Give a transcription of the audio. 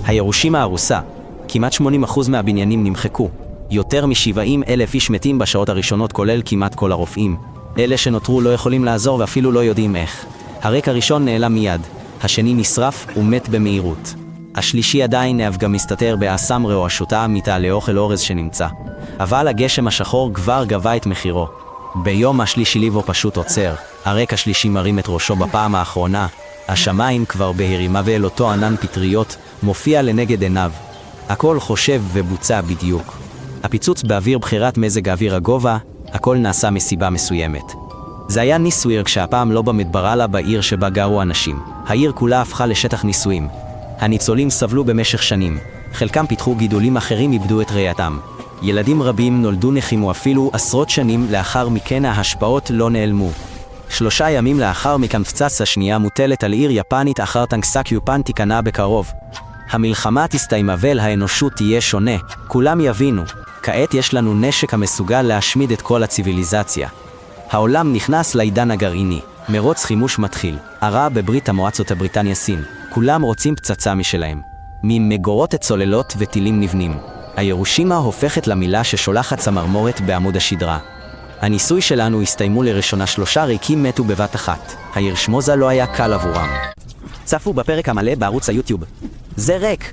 הירושימה הרוסה. כמעט 80% מהבניינים נמחקו. יותר מ70,000 איש מתים בשעות הראשונות, כולל כמעט כל הרופאים. אלה שנותרו לא יכולים לעזור ואפילו לא יודעים איך. הרק הראשון נעלם מיד, השני נשרף ומת במהירות. השלישי עדיין גם מסתתר באסמרה או השוטה מיטה לאוכל אורז שנמצא. אבל הגשם השחור כבר גבה את מחירו. ביום השלישי ליבו פשוט עוצר. הרק השלישי מרים את ראשו בפעם האחרונה. השמיים כבר בהרימה ואל אותו ענן פטריות מופיע לנגד עיניו. הכל חושב ובוצע בדיוק. הפיצוץ באוויר, בחירת מזג האוויר, הגובה, הכל נעשה מסיבה מסוימת. זה היה ניסויר כשהפעם לא במדבר אלא בעיר שבה גרו אנשים. העיר כולה הפכה לשטח ניסויים. הניצולים סבלו במשך שנים. חלקם פיתחו גידולים, אחרים איבדו את ראייתם. ילדים רבים נולדו נכים ואפילו עשרות שנים לאחר מכן ההשפעות לא נעלמו. 3 ימים לאחר מכן פצצה שנייה מוטלת על עיר יפנית אחר טנקסק יפן תיכנע בקרוב. המלחמה תסתיימה והאנושות תהיה שונה. כולם יבינו. כעת יש לנו נשק המסוגל להשמיד את כל הציביליזציה. העולם נכנס לעידן הגרעיני. מרוץ חימוש מתחיל. הרע בברית המועצות הבריטניה סין. כולם רוצים פצצה משלהם. ממגורות צוללות וטילים נבנים. הירושימה הופכת למילה ששולחת צמרמורת בעמוד השדרה. הניסוי שלנו הסתיימו לראשונה, 3 ריקים מתו בבת אחת. הירשמוזה לא היה קל עבורם. צפו בפרק המלא בערוץ היוטיוב. זה ריק.